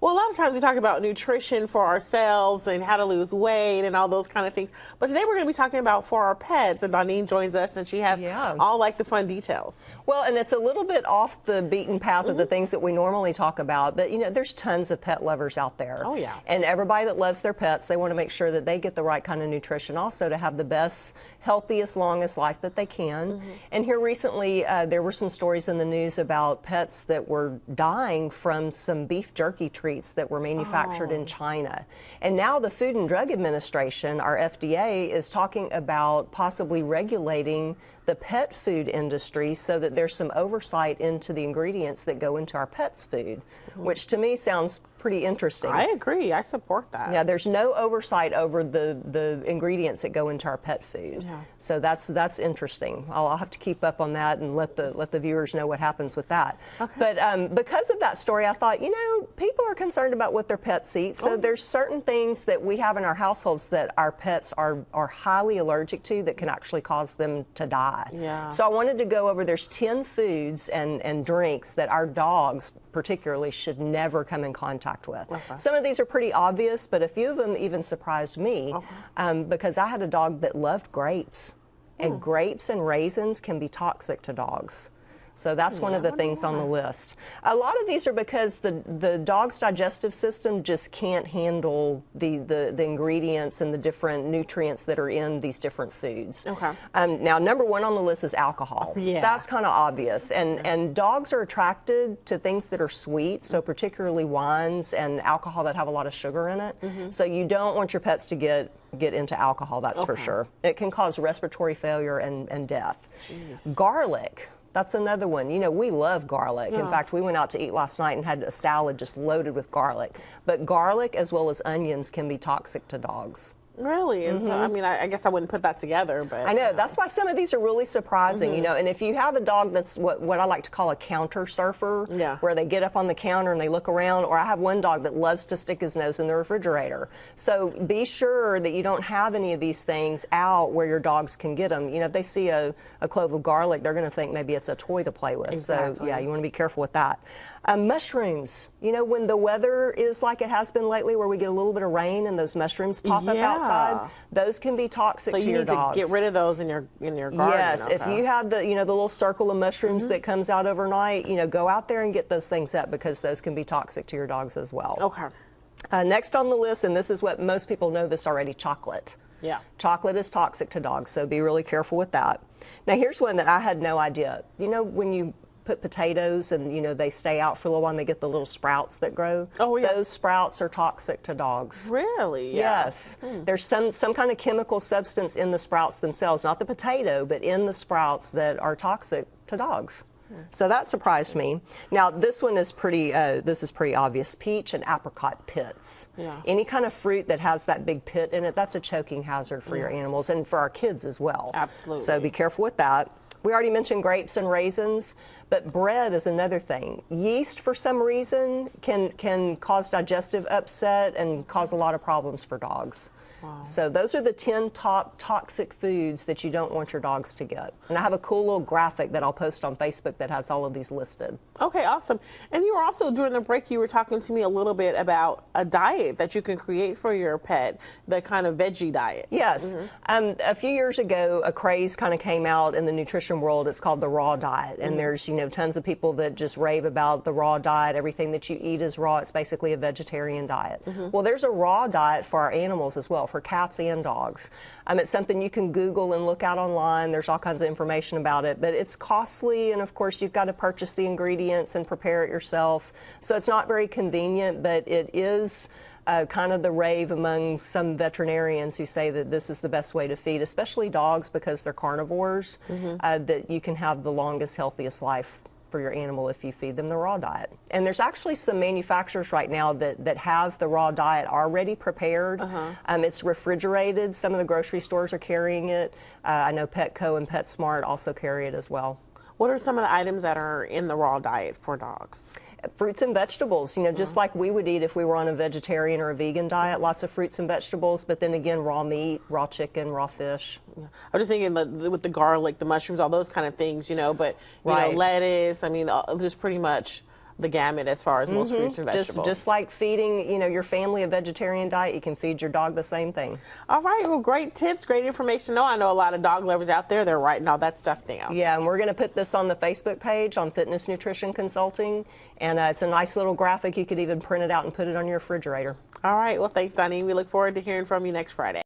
Well, a lot of times we talk about nutrition for ourselves and how to lose weight and all those kind of things. But today we're going to be talking about for our pets. And Doneane joins us, and she has all like the fun details. Well, and it's a little bit off the beaten path of the things that we normally talk about. But, you know, there's tons of pet lovers out there. Oh, yeah. And everybody that loves their pets, they want to make sure that they get the right kind of nutrition also to have the best, healthiest, longest life that they can. And here recently, there were some stories in the news about pets that were dying from some beef jerky treats that were manufactured in China. And now the Food and Drug Administration, our FDA, is talking about possibly regulating the pet food industry so that there's some oversight into the ingredients that go into our pets' food, which to me sounds pretty interesting. I agree. I support that. Yeah, there's no oversight over the ingredients that go into our pet food. Yeah. So that's interesting. I'll have to keep up on that and let the viewers know what happens with that. Okay. But because of that story, I thought, you know, people are concerned about what their pets eat. So there's certain things that we have in our households that our pets are highly allergic to that can actually cause them to die. Yeah. So I wanted to go over, there's 10 foods and drinks that our dogs particularly should never come in contact with. Some of these are pretty obvious, but a few of them even surprised me because I had a dog that loved grapes, and grapes and raisins can be toxic to dogs. So that's one of the things on the list. A lot of these are because the dog's digestive system just can't handle the ingredients and the different nutrients that are in these different foods. Okay. Now, number one on the list is alcohol. Yeah. That's kind of obvious. And dogs are attracted to things that are sweet, so particularly wines and alcohol that have a lot of sugar in it. So you don't want your pets to get into alcohol, that's for sure. It can cause respiratory failure and death. Jeez. Garlic. That's another one. You know, we love garlic. In fact, we went out to eat last night and had a salad just loaded with garlic. But garlic as well as onions can be toxic to dogs. Really? And so, I mean, I guess I wouldn't put that together, but... I know. That's why some of these are really surprising, you know. And if you have a dog that's what I like to call a counter surfer, where they get up on the counter and they look around, or I have one dog that loves to stick his nose in the refrigerator. So be sure that you don't have any of these things out where your dogs can get them. You know, if they see a clove of garlic, they're going to think maybe it's a toy to play with. Exactly. So, yeah, you want to be careful with that. Mushrooms. You know, when the weather is like it has been lately, where we get a little bit of rain and those mushrooms pop up outside, those can be toxic to your dogs. So you need to get rid of those in your garden. Yes, if you have the the little circle of mushrooms that comes out overnight, you know, go out there and get those things up because those can be toxic to your dogs as well. Okay. Next on the list, and this is what most people know this already, chocolate. Yeah. Chocolate is toxic to dogs, so be really careful with that. Now here's one that I had no idea. You know, when you put potatoes and, you know, they stay out for a little while and they get the little sprouts that grow. Oh, yeah. Those sprouts are toxic to dogs. Really? Yes. There's some kind of chemical substance in the sprouts themselves, not the potato, but in the sprouts that are toxic to dogs. So that surprised me. Now this one is pretty. This is pretty obvious. Peach and apricot pits. Yeah. Any kind of fruit that has that big pit in it, that's a choking hazard for your animals and for our kids as well. Absolutely. So be careful with that. We already mentioned grapes and raisins, but bread is another thing. Yeast, for some reason, can cause digestive upset and cause a lot of problems for dogs. Wow. So those are the 10 top toxic foods that you don't want your dogs to get. And I have a cool little graphic that I'll post on Facebook that has all of these listed. Okay, awesome. And you were also, during the break, you were talking to me a little bit about a diet that you can create for your pet, the kind of veggie diet. Yes. A few years ago, a craze kind of came out in the nutrition world. It's called the raw diet. And there's, you know, tons of people that just rave about the raw diet. Everything that you eat is raw. It's basically a vegetarian diet. Well, there's a raw diet for our animals as well, for cats and dogs. It's something you can Google and look out online. There's all kinds of information about it, but it's costly, and of course you've got to purchase the ingredients and prepare it yourself. So it's not very convenient, but it is kind of the rave among some veterinarians who say that this is the best way to feed, especially dogs because they're carnivores, that you can have the longest, healthiest life for your animal if you feed them the raw diet. And there's actually some manufacturers right now that have the raw diet already prepared. It's refrigerated. Some of the grocery stores are carrying it. I know Petco and PetSmart also carry it as well. What are some of the items that are in the raw diet for dogs? Fruits and vegetables, you know, just like we would eat if we were on a vegetarian or a vegan diet, lots of fruits and vegetables, but then again, raw meat, raw chicken, raw fish. Yeah. I'm just thinking with the garlic, the mushrooms, all those kind of things, you know, but, you know, lettuce, I mean, just pretty much the gamut as far as most fruits and vegetables. Just like feeding, you know, your family a vegetarian diet, you can feed your dog the same thing. All right, well, great tips, great information to know. I know a lot of dog lovers out there, they're writing all that stuff down. Yeah, and we're going to put this on the Facebook page on Fitness Nutrition Consulting, and it's a nice little graphic. You could even print it out and put it on your refrigerator. All right, well, thanks, Doneane. We look forward to hearing from you next Friday.